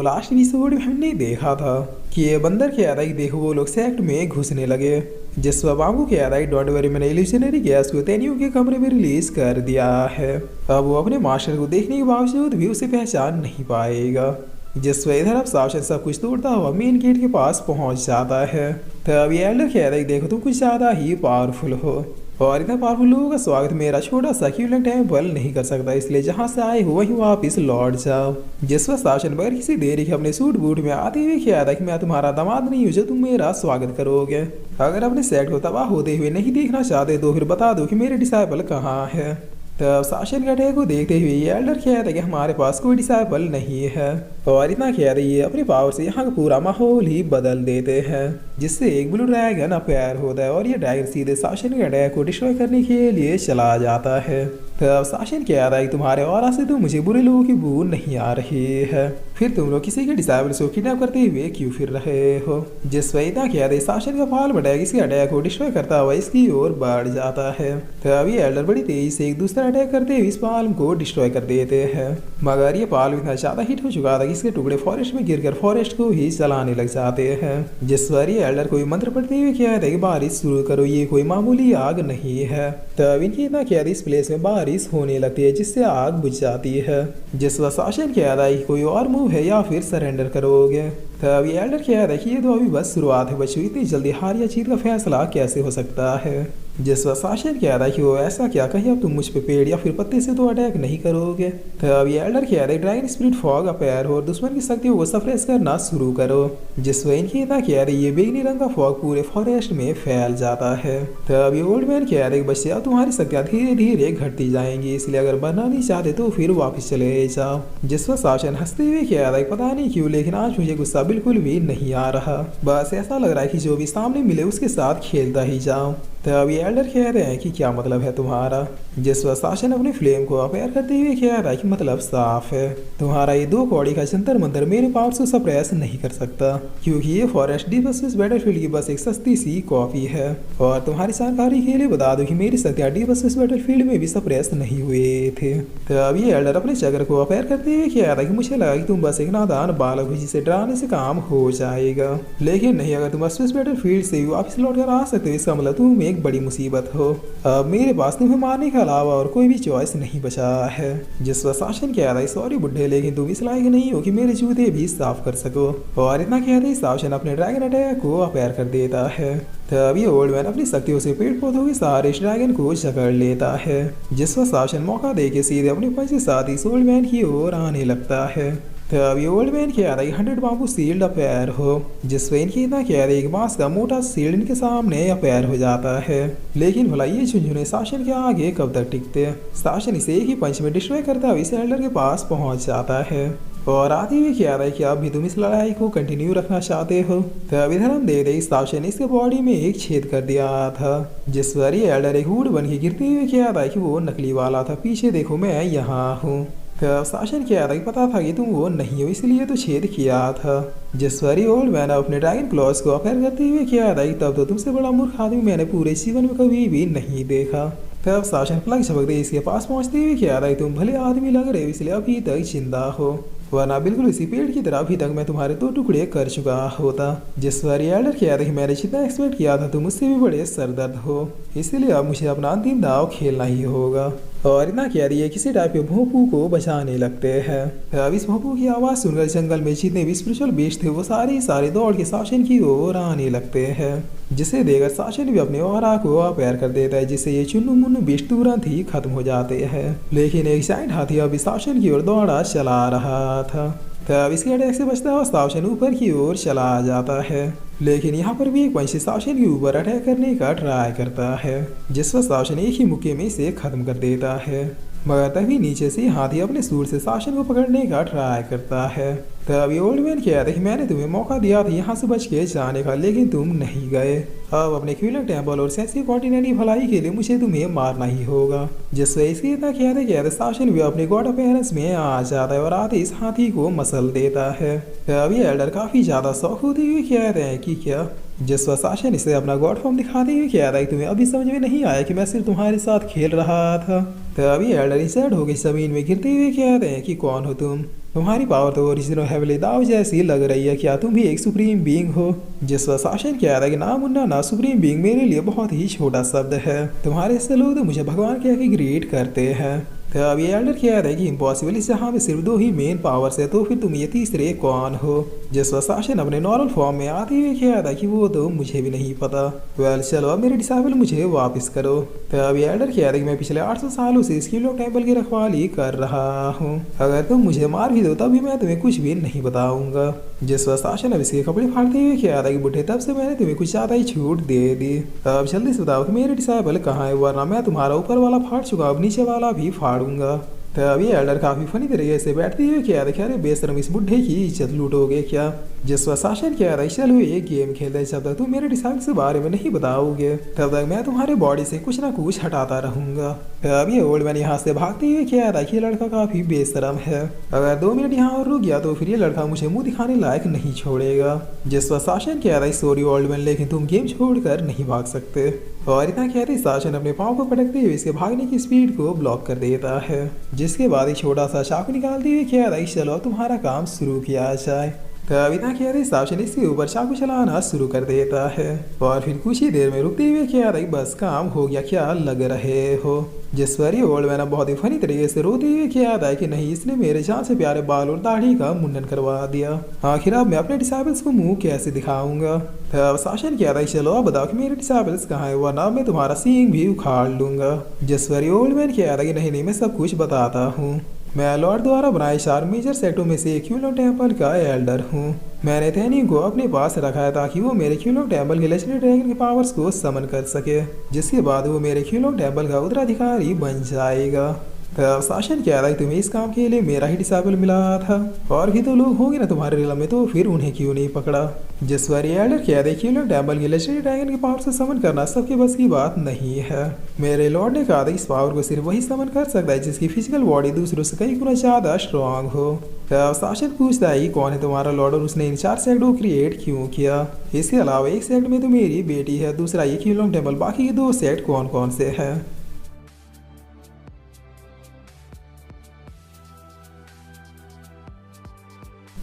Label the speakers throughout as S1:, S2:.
S1: Last episode में हमने देखा था कि ये बंदर के आधा ही देखो वो लोग सेक्ट में घुसने लगे, जिसमें बाबू के आधा ही डॉट वरी मैंने इल्यूशनरी गैस को तेनियों के कमरे में रिलीज कर दिया है। अब वो अपने मास्टर को देखने के बावजूद भी उसे पहचान नहीं पाएगा, जिसमें इधर अब सावशन सब कुछ तोड़ता हुआ मेन गेट के पास पहुंच जाता है। तब ये एल्डर कह रहा है देखो तुम कुछ ज्यादा ही पावरफुल हो और इतना पावरफुल लोगों का स्वागत मेरा छोटा सा क्यूलेंट टेम्पल नहीं कर सकता, इसलिए जहां से आए हो वहीं वापिस लौट जाओ। जिसमें सावशन बगैर किसी देरी के अपने सूट बूट में आते हुए कह रहा कि मैं तुम्हारा दामाद नहीं हूँ जो तुम मेरा स्वागत करोगे। अगर अपने सेट को तबाह होते हुए नहीं देखना चाहते तो फिर बता दो कि मेरे डिसाइबल कहाँ है। तब साशन का को देखते हुए ये एल्डर कहता है कि हमारे पास कोई डिसाइबल नहीं है और इतना कह रही है अपनी पावर से यहाँ का पूरा माहौल ही बदल देते हैं, जिससे एक ब्लू ड्रैगन अपेयर होता है और ये ड्रैगन सीधे साशन के अटैक को डिस्ट्रॉय करने के लिए चला जाता है। तब साशन कह रहा है तुम्हारे ऑरा से तो मुझे बुरे लोगों की बू नहीं आ रही है, फिर तुम लोग किसी के डिसाइबल्स को किडनैप करते हुए क्यों फिर रहे हो। जिस वजह इतना कह रहे साशन का फाल बढ़ा इसके अटैक को डिस्ट्रॉय करता हुआ इसकी ओर बढ़ जाता है। तब ये एल्डर बड़ी तेजी से एक दूसरा अटैक करते हुए इस पाल को डिस्ट्रॉय कर देते हैं, मगर ये पाल इतना ज्यादा हिट हो चुका था कि इसके टुकड़े फॉरेस्ट में गिरकर फॉरेस्ट को ही जलाने लग जाते हैं। जिस पर ये एल्डर कोई मंत्र पढ़ते हुए कहते हैं कि बारिश शुरू करो, ये कोई मामूली आग नहीं है। तब इनकी इतना कहते इस प्लेस में बारिश होने लगती है जिससे आग बुझ जाती है। जिस पर शासन कहता है कोई और मूव है या फिर सरेंडर करोगे। तब ये एल्डर कहता है कि ये तो अभी बस शुरुआत है बच्चों, इतनी जल्दी हार या जीत का फैसला कैसे हो सकता है। जिस पर शासन कहता है कि वो ऐसा क्या कहीं अब तुम मुझ पे पेड़ या फिर पत्ते से तो अटैक नहीं करोगे। तब ये एल्डर कहता है ड्रैगन स्पिरिट फॉग अपेयर हो और दुश्मन की शक्तियों को सप्रेस करना शुरू करो। जिस पर इनकी इतना कह रही है बेगनी रंग का फॉग पूरे फॉरेस्ट में फैल जाता है। तब ये ओल्ड मैन कह रहे बच्चे अब तुम्हारी शक्तियां धीरे धीरे घटती जाएंगी, इसलिए अगर बनना नहीं चाहते तो फिर वापस चले जाओ। जिस पर शासन हंसते हुए कह रहा है पता नहीं क्यों लेकिन आज मुझे गुस्सा बिल्कुल भी नहीं आ रहा, बस ऐसा लग रहा है कि जो भी सामने मिले उसके साथ खेलता ही जाऊं। तब ये एल्डर कह रहे हैं कि क्या मतलब है तुम्हारा। जिस पर शासन अपने फ्लेम को अपेयर करते हुए कह रहा है कि मतलब साफ है, तुम्हारा ये 2 कौड़ी का जंतर मंतर मेरे पावर से सप्रेस नहीं कर सकता, क्योंकि ये फॉरेस्ट डी वर्सेस बैटलफील्ड की बस एक सस्ती सी कॉपी है। और तुम्हारी जानकारी के लिए बता दो कि मेरी शक्तियां डी वर्सेस बैटलफील्ड में भी सप्रेस नहीं हुए थे। तब ये एल्डर अपने चक्र को अपेयर करते हुए कह रहा है कि मुझे लगा कि तुम बस एक नादान बालक हो जिसे डराने से काम हो जाएगा, लेकिन नहीं, अगर तुम वर्सेस बैटलफील्ड से वापस लौट कर आ सकते हो इसका मतलब तुम एक बड़ी मुसीबत हो। अब मेरे पास तुम्हें मारने के अलावा और कोई भी चॉइस नहीं बचा है। जिस पर शासन कह रहा है सॉरी बुड्ढे, लेकिन तुम इस लायक नहीं हो कि मेरे जूते भी साफ कर सको। और इतना कहते ही शासन अपने ड्रैगन अटैक को अपेयर कर देता है। तब ये ओल्ड मैन अपनी शक्तियों से पेड़ पौधों के सहारे इस ड्रैगन को जकड़ लेता है, जिस पर शासन मौका देके सीधे अपने पंच के साथ इस ओल्ड मैन की ओर आने लगता है। तब ये ओल्ड मैन कह रहा है 100 बाम्बू शील्ड अपेयर हो, जिसमें इनकी इतना कह रही है बांस का मोटा शील्ड इनके सामने अपेयर हो जाता है। लेकिन भला ये झुंझुने शासन के आगे कब तक टिकते। शासन इसे एक ही पंच में डिस्ट्रॉय करता हुआ इस एल्डर के पास पहुंच जाता है और आते हुए कह रहा है कि आप भी तुम इस लड़ाई को कंटिन्यू रखना चाहते हो। तब इधर हम दे शासन इसके बॉडी में एक छेद कर दिया था, जिस पर ये एल्डर एक वुड बन के गिरते हुए कह रहा है कि वो नकली वाला था, पीछे देखो मैं यहाँ हूँ। तब शासन कह रहा है पता था कि तुम वो नहीं हो इसलिए तो छेद किया था। जिस पर ओल्ड मैन अपने ड्रैगन क्लॉज को अपेयर करते हुए कह रहा है तब तो तुमसे बड़ा मूर्ख आदमी मैंने पूरे जीवन में कभी भी नहीं देखा। तब शासन प्लग झपक दे इसके पास पहुंचते हुए कह रहा है तुम भले आदमी लग रहे हो इसलिए अभी तक जिंदा हो, वरना बिल्कुल इसी पेड़ की तरह अभी तक मैं तुम्हारे 2 टुकड़े कर चुका होता। जिस पर एल्डर कह रहा है मैंने जितना एक्सपेक्ट किया था तुम मुझसे भी बड़े सरदर्द हो, इसीलिए अब मुझे अपना अंतिम दाव खेलना ही होगा। और इतना कह रही है किसी टाइप के भोंपू को बचाने लगते हैं। अब इस भोंपू की आवाज़ सुनकर जंगल में जितने भी स्पिरिचुअल बीस्ट थे वो सारे दौड़ के शासन की ओर आने लगते हैं, जिसे देखकर शासन भी अपने ऑरा को अपेयर कर देता है, जिससे ये चुन्नू मुन्नू बीस्ट तुरंत ही खत्म हो जाते हैं। लेकिन एक जायंट हाथी अभी शासन की ओर दौड़ा चला रहा था। तब इसके अटैक से बचता हुआ शासन ऊपर की ओर चला जाता है, लेकिन यहाँ पर भी एक पंछी शासन के ऊपर अटैक करने का ट्राई करता है, जिस पर शासन एक ही मुक्के में इसे खत्म कर देता है। मगर तभी नीचे से हाथी अपने सूर से शासन को पकड़ने का ट्राई करता है। तब ये ओल्ड मैन कहता है कि मैंने तुम्हें मौका दिया था यहाँ से बच के जाने का, लेकिन तुम नहीं गए। अब अपने क्यूलम टेम्पल और सेंसी कॉन्टिनेंट भलाई के लिए मुझे तुम्हें मारना ही होगा। जिससे इसके इतना कहते शासन भी अपने गॉड ऑफ पेरेंट्स में आ जाता है और आते इस हाथी को मसल देता है। अब ये एल्डर काफी ज्यादा शौक होते हुए कहते हैं कि क्या, जिस पर शासन इसे अपना गॉड फॉर्म दिखाते हुए कहता है तुम्हें अभी समझ में नहीं आया कि मैं सिर्फ तुम्हारे साथ खेल रहा था। तभी एल्डर इंसर्ट होकर जमीन में गिरते हुए कहते हैं कि कौन हो तुम, तुम्हारी पावर तो ओरिजिनल हेवली दाव जैसी लग रही है, क्या तुम भी एक सुप्रीम बीइंग हो। जिस पर शासन कहता है कि ना मुन्ना ना, सुप्रीम बीइंग मेरे लिए बहुत ही छोटा शब्द है, तुम्हारे से लोग तो मुझे भगवान कह के ग्रेट करते हैं। तो अब ये एल्डर कहता है कि इम्पॉसिबल, इस जहाँ में सिर्फ 2 ही मेन पावर्स है, तो फिर तुम ये तीसरे कौन हो। जिस पर शासन अपने नॉर्मल फॉर्म में आते हुए कहता है कि वो तो मुझे भी नहीं पता। वेल चलो अब मेरे डिसाइबल मुझे वापस करो। तो अब ये एल्डर कहता है कि मैं पिछले 800 सालों से इस क्यूलम टेम्पल की रखवाली कर रहा हूँ, अगर तुम मुझे मार भी दो तभी मैं तुम्हें कुछ भी नहीं बताऊंगा। जिस पर शासन अब इसके कपड़े फाड़ते हुए कहता है कि बुढ़े तब से मैंने तुम्हें कुछ ज्यादा ही छूट दे दी, अब जल्दी से बताओ कि मेरे डिसाइबल कहाँ है, वरना मैं तुम्हारा ऊपर वाला फाड़ चुका अब नीचे वाला भी फाड़ूंगा। तभी एल्डर काफी फनी तरीके से बैठते हुए क्या देखा, अरे बेशरम इस बुढ़े की इज्जत लूटोगे क्या। जिस पर शासन कह रहा है चलो एक गेम खेलते हैं, जब तक तुम मेरे डिसाइबल के बारे में नहीं बताओगे तब तक मैं तुम्हारे बॉडी से कुछ ना कुछ हटाता रहूंगा। अब ये ओल्ड मैन यहाँ से भागते हुए कह रहा है कि ये लड़का काफी बेशरम है, अगर 2 मिनट यहाँ और रुक गया तो फिर ये लड़का मुझे मुंह दिखाने लायक नहीं छोड़ेगा। जिस पर शासन कह रहा है सॉरी ओल्ड मैन, लेकिन तुम गेम छोड़कर नहीं भाग सकते। और इतना कहते शासन अपने पाँव को पटकते हुए इसके भागने की स्पीड को ब्लॉक कर देता है। जिसके बाद एक छोटा सा चाकू निकालते हुए कह रहा है चलो तुम्हारा काम शुरू किया जाए। तब इतना कहते शासन इसके ऊपर चाकू चलाना शुरू कर देता है और फिर कुछ ही देर में रुकते हुए कह रहा है बस काम हो गया क्या लग रहे हो। जिस पर ये ओल्ड मैन बहुत ही फनी तरीके से रोते हुए कहता है कि नहीं, इसने मेरे जान से प्यारे बाल और दाढ़ी का मुंडन करवा दिया, आखिर अब मैं अपने डिसाइबल्स को मुंह कैसे दिखाऊंगा। तब शासन कहता है चलो अब बताओ कि मेरे डिसाइबल्स कहाँ है, वरना मैं तुम्हारा सींग भी उखाड़ लूंगा। जिस पर ये ओल्ड मैन कहता है कि नहीं नहीं मैं सब कुछ बताता हूँ, मैं लॉर्ड द्वारा बनाए 4 मेजर सेटों में से क्यूलम टेम्पल का एल्डर हूँ। मैंने थैनी को अपने पास रखा है ताकि वो मेरे क्यूलम टेम्पल के लेजेंडरी ड्रैगन के पावर्स को समन कर सके, जिसके बाद वो मेरे क्यूलम टेम्पल का उत्तराधिकारी बन जाएगा। तब शासन कह रहा है तुम्हें इस काम के लिए मेरा ही डिसाइबल मिला था, और भी तो लोग होंगे ना तुम्हारे रिलम में, तो फिर उन्हें क्यों नहीं पकड़ा। जिस पर ये एल्डर कह रहे क्यूलम टेम्पल के लेजेंडरी ड्रैगन के पावर से समन करना सबके बस की बात नहीं है। मेरे लॉर्ड ने कहा था इस पावर को सिर्फ वही समन कर सकता है जिसकी फिजिकल बॉडी दूसरों से कई गुना ज्यादा स्ट्रांग हो। तब शासन पूछता है कौन है तुम्हारा लॉर्ड और उसने इन 4 सेक्ट को क्रिएट क्यों किया। इसके अलावा एक सेक्ट में तो मेरी बेटी है, दूसरा ये क्यूलम टेम्पल, बाकी के 2 सेक्ट कौन कौन से है।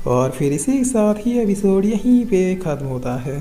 S1: और फिर इसी के साथ ही एपिसोड यहीं पे ख़त्म होता है।